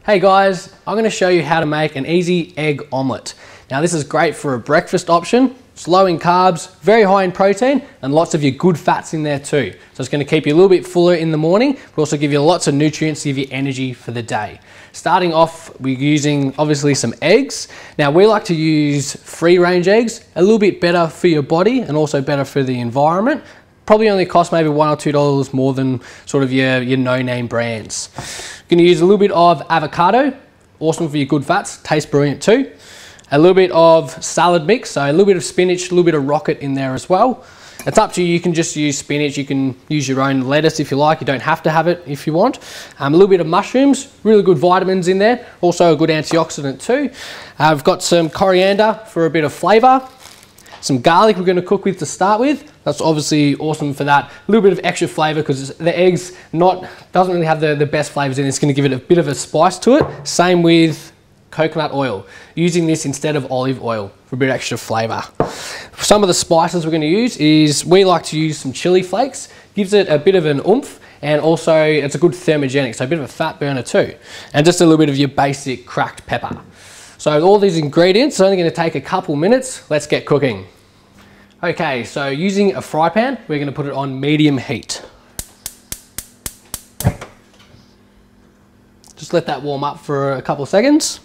Hey guys, I'm going to show you how to make an easy egg omelette. Now this is great for a breakfast option. It's low in carbs, very high in protein, and lots of your good fats in there too. So it's going to keep you a little bit fuller in the morning, but also give you lots of nutrients to give you energy for the day. Starting off, we're using obviously some eggs. Now we like to use free range eggs, a little bit better for your body and also better for the environment. Probably only cost maybe $1 or $2 more than sort of your no-name brands. You're going to use a little bit of avocado, awesome for your good fats, tastes brilliant too. A little bit of salad mix, so a little bit of spinach, a little bit of rocket in there as well. It's up to you, you can just use spinach, you can use your own lettuce if you like, you don't have to have it if you want. A little bit of mushrooms, really good vitamins in there, also a good antioxidant too. I've got some coriander for a bit of flavour. Some garlic we're going to cook with to start with. That's obviously awesome for that. A little bit of extra flavour because the eggs doesn't really have the best flavours in it. It's going to give it a bit of a spice to it. Same with coconut oil. Using this instead of olive oil for a bit of extra flavour. Some of the spices we're going to use is, we like to use some chili flakes. Gives it a bit of an oomph and also it's a good thermogenic, so a bit of a fat burner too. And just a little bit of your basic cracked pepper. So all these ingredients are only going to take a couple minutes. Let's get cooking. Okay, so using a fry pan, we're going to put it on medium heat. Just let that warm up for a couple of seconds.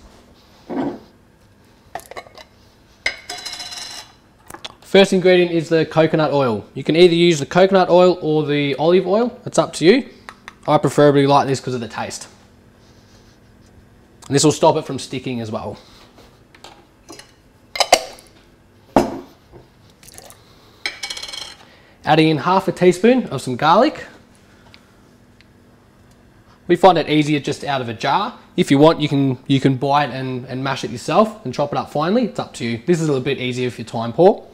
First ingredient is the coconut oil. You can either use the coconut oil or the olive oil. It's up to you. I preferably like this because of the taste. And this will stop it from sticking as well. Adding in half a teaspoon of some garlic. We find it easier just out of a jar. If you want, you can buy it and mash it yourself and chop it up finely. It's up to you. This is a little bit easier if you're time poor.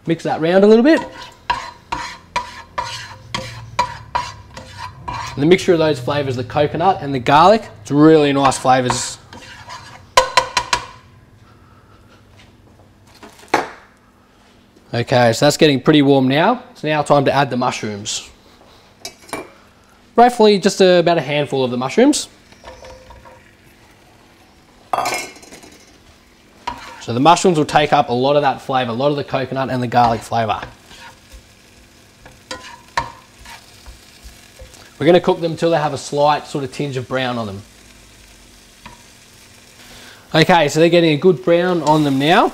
Mix that round a little bit. And the mixture of those flavours, the coconut and the garlic, it's really nice flavours. Okay, so that's getting pretty warm now. It's now time to add the mushrooms. Roughly just about a handful of the mushrooms. So the mushrooms will take up a lot of that flavour, a lot of the coconut and the garlic flavour. We're going to cook them until they have a slight sort of tinge of brown on them. Okay, so they're getting a good brown on them now.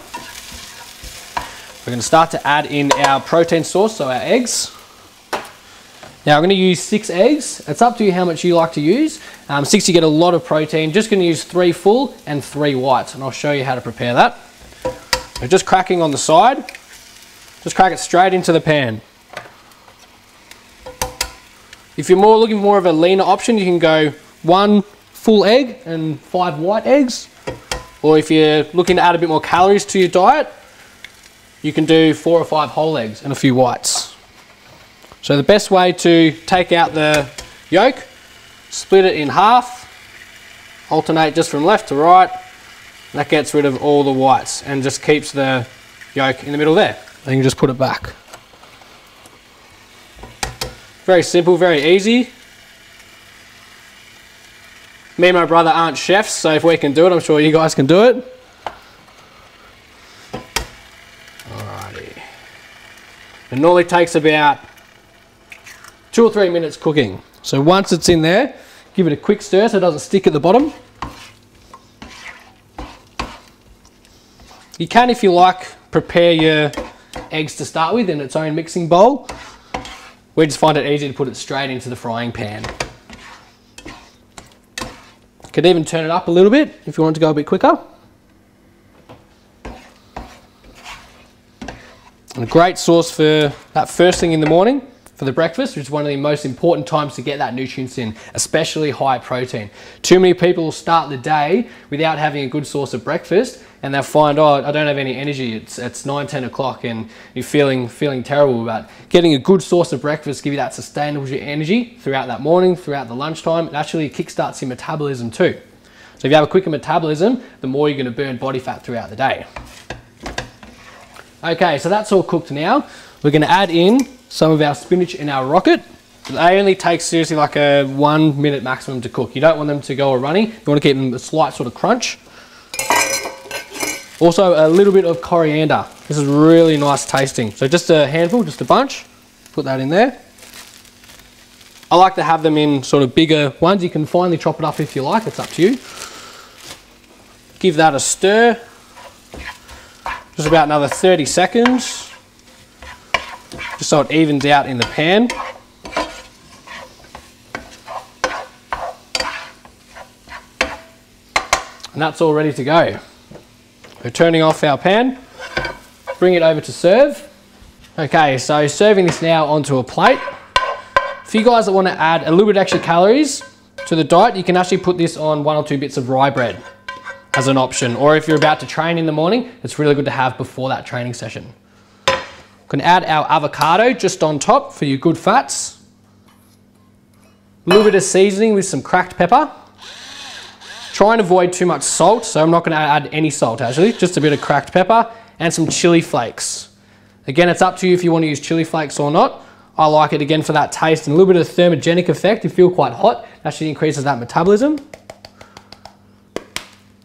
We're going to start to add in our protein source, so our eggs. Now I'm going to use 6 eggs. It's up to you how much you like to use. 6, you get a lot of protein. Just going to use 3 full and 3 whites, and I'll show you how to prepare that. We're just cracking on the side. Just crack it straight into the pan. If you're looking for more of a leaner option, you can go 1 full egg and 5 white eggs. Or if you're looking to add a bit more calories to your diet, you can do 4 or 5 whole eggs and a few whites. So the best way to take out the yolk, split it in half, alternate just from left to right. That gets rid of all the whites and just keeps the yolk in the middle there. And you can just put it back. Very simple, very easy. Me and my brother aren't chefs, so if we can do it, I'm sure you guys can do it. It normally takes about 2 or 3 minutes cooking. So once it's in there, give it a quick stir so it doesn't stick at the bottom. You can, if you like, prepare your eggs to start with in its own mixing bowl. We just find it easy to put it straight into the frying pan. You could even turn it up a little bit if you want to go a bit quicker. And a great sauce for that first thing in the morning for the breakfast, which is one of the most important times to get that nutrients in, especially high protein. Too many people will start the day without having a good source of breakfast and they'll find, oh, I don't have any energy. It's 9, 10 o'clock and you're feeling terrible. But getting a good source of breakfast give you that sustainable energy throughout that morning, throughout the lunchtime. It actually kickstarts your metabolism too. So if you have a quicker metabolism, the more you're going to burn body fat throughout the day. Okay, so that's all cooked now. We're going to add in some of our spinach and our rocket. They only take seriously like a 1 minute maximum to cook. You don't want them to go runny. You want to keep them a slight sort of crunch. Also a little bit of coriander. This is really nice tasting. So just a handful, just a bunch. Put that in there. I like to have them in sort of bigger ones. You can finely chop it up if you like, it's up to you. Give that a stir. Just about another 30 seconds. Just so it evens out in the pan. And that's all ready to go. We're turning off our pan. Bring it over to serve. Okay, so serving this now onto a plate. For you guys that want to add a little bit extra calories to the diet, you can actually put this on 1 or 2 bits of rye bread as an option. Or if you're about to train in the morning, it's really good to have before that training session. We can add our avocado just on top for your good fats. A little bit of seasoning with some cracked pepper. Try and avoid too much salt, so I'm not going to add any salt actually, just a bit of cracked pepper and some chili flakes. Again, it's up to you if you want to use chili flakes or not. I like it again for that taste and a little bit of thermogenic effect. You feel quite hot, it actually increases that metabolism.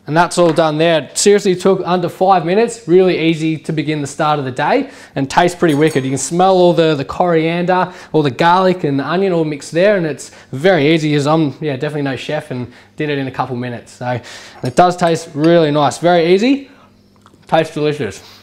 And that's all done there. It seriously took under 5 minutes. Really easy to begin the start of the day and tastes pretty wicked. You can smell all the coriander, all the garlic and the onion all mixed there, and it's very easy as I'm definitely no chef and did it in a couple minutes. So it does taste really nice. Very easy, tastes delicious.